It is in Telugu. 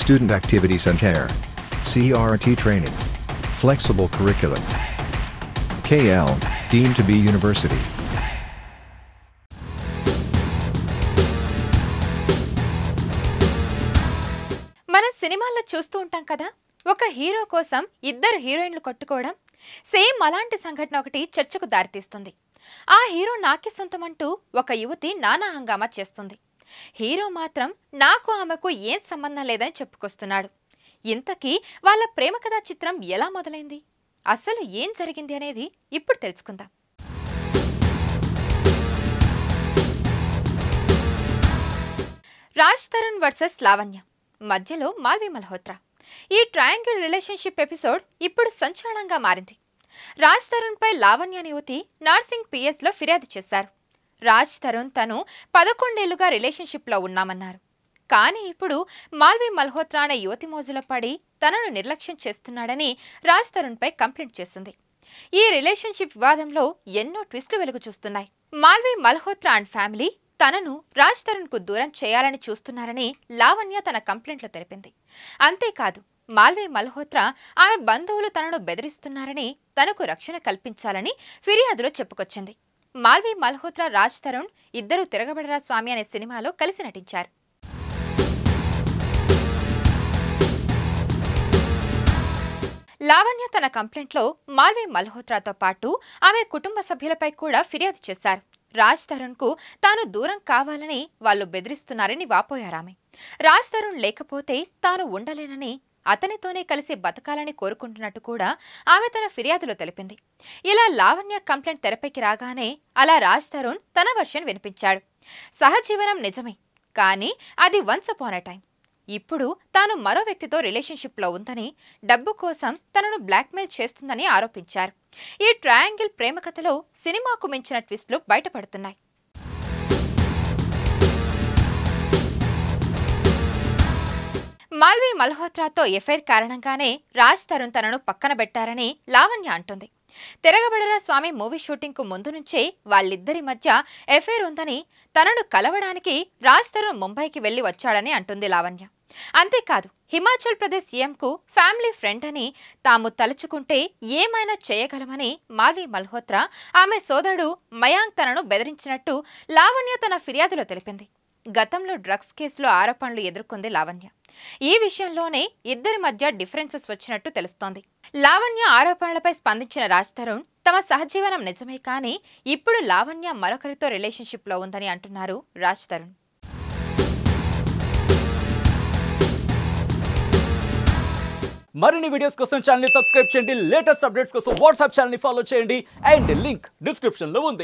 Student activities and care. CRT training. Flexible curriculum. KL, deemed to be university. మన సినిమాల్లో చూస్తూ ఉంటాం కదా, ఒక హీరో కోసం ఇద్దరు హీరోయిన్లు కొట్టుకోవడం. సేమ్ అలాంటి సంఘటన ఒకటి చర్చకు దారితీస్తుంది. ఆ హీరో నాకే సొంతమంటూ ఒక యువతి నానా హంగామా చేస్తుంది. హీరో మాత్రం నాకు ఆమెకు ఏం సంబంధం లేదని చెప్పుకొస్తున్నాడు. ఇంతకీ వాళ్ళ ప్రేమ కథా చిత్రం ఎలా మొదలైంది, అసలు ఏం జరిగింది అనేది ఇప్పుడు తెలుసుకుందాం. రాజ్ తరుణ్ వర్సెస్ లావణ్య, మధ్యలో మాల్వి మల్హోత్రా. ఈ ట్రయాంగిల్ రిలేషన్షిప్ ఎపిసోడ్ ఇప్పుడు సంచలనంగా మారింది. రాజ్ తరుణ్ పై లావణ్య అనే యువతి నార్సింగ్ పిఎస్లో ఫిర్యాదు చేశారు. రాజ్ తరుణ్ తను 11 ఏళ్లుగా రిలేషన్షిప్లో ఉన్నామన్నారు. కానీ ఇప్పుడు మాల్వి మల్హోత్రా అనే యువతి మోజులో పడి తనను నిర్లక్ష్యం చేస్తున్నాడని రాజ్ తరుణ్ పై కంప్లైంట్ చేసింది. ఈ రిలేషన్షిప్ వివాదంలో ఎన్నో ట్విస్టులు వెలుగు చూస్తున్నాయి. మాల్వి మల్హోత్రా అండ్ ఫ్యామిలీ తనను రాజ్ తరుణ్ కు దూరం చేయాలని చూస్తున్నారని లావణ్య తన కంప్లైంట్లో తెలిపింది. అంతేకాదు, మాల్వి మల్హోత్రా ఆమె బంధువులు తనను బెదిరిస్తున్నారని, తనకు రక్షణ కల్పించాలని ఫిర్యాదులో చెప్పుకొచ్చింది. మాల్వి మల్హోత్రా, రాజ్ తరుణ్ ఇద్దరూ తిరగబడరా స్వామి అనే సినిమాలో కలిసి నటించారు. లావణ్య తన కంప్లైంట్లో మాల్వి మల్హోత్రాతో పాటు ఆమె కుటుంబ సభ్యులపై కూడా ఫిర్యాదు చేశారు. రాజ్ తరుణ్ కు తాను దూరం కావాలని వాళ్ళు బెదిరిస్తున్నారని వాపోయారామె. రాజ్ తరుణ్ లేకపోతే తాను ఉండలేనని, అతనితోనే కలిసి బతకాలని కోరుకుంటున్నట్టు కూడా ఆమె తన ఫిర్యాదులో తెలిపింది. ఇలా లావణ్య కంప్లైంట్ తెరపైకి రాగానే అలా రాజ్ తరుణ్ తన వర్షన్ వినిపించాడు. సహజీవనం నిజమే, కానీ అది వన్స్ అపాన్ ఎ టైం. ఇప్పుడు తాను మరో వ్యక్తితో రిలేషన్షిప్లో ఉందని, డబ్బు కోసం తనను బ్లాక్మెయిల్ చేస్తుందని ఆరోపించారు. ఈ ట్రయాంగిల్ ప్రేమ కథలో సినిమాకు మించిన ట్విస్టులు బయటపడుతున్నాయి. మాల్వి మల్హోత్రాతో ఎఫైర్ కారణంగానే రాజ్ తరుణ్ తనను పక్కన పెట్టారని లావణ్య అంటుంది. తిరగబడరా స్వామి మూవీ షూటింగ్ కు ముందు నుంచే వాళ్ళిద్దరి మధ్య ఎఫైర్ ఉందని, తనను కలవడానికి రాజ్ తరుణ్ ముంబైకి వెళ్లి వచ్చాడని అంటుంది లావణ్య. అంతేకాదు, హిమాచల్ ప్రదేశ్ సీఎంకు ఫ్యామిలీ ఫ్రెండ్ అని, తాము తలుచుకుంటే ఏమైనా చేయగలమని మాల్వి మల్హోత్రా ఆమె సోదరుడు మయాంక్ తనను బెదిరించినట్టు లావణ్య తన ఫిర్యాదులో తెలిపింది. గతంలో డ్రగ్స్ కేసులో ఆరోపణలు ఎదుర్కొంది లావణ్య. ఈ విషయంలోనే ఇద్దరి మధ్య డిఫరెన్సెస్ వచ్చినట్టు తెలుస్తోంది. లావణ్య ఆరోపణలపై స్పందించిన రాజ్ తరుణ్ తమ సహజీవనం నిజమే, కానీ ఇప్పుడు లావణ్య మరొకరితో రిలేషన్షిప్లో ఉందని అంటున్నారు రాజ్ తరుణ్. మరిన్ని వీడియోస్ కోసం ఛానల్ ని సబ్స్క్రైబ్ చేయండి. లేటెస్ట్ అప్డేట్స్ కోసం వాట్సాప్ ఛానల్ ని ఫాలో చేయండి. అండ్ లింక్ డిస్క్రిప్షన్ లో ఉంది.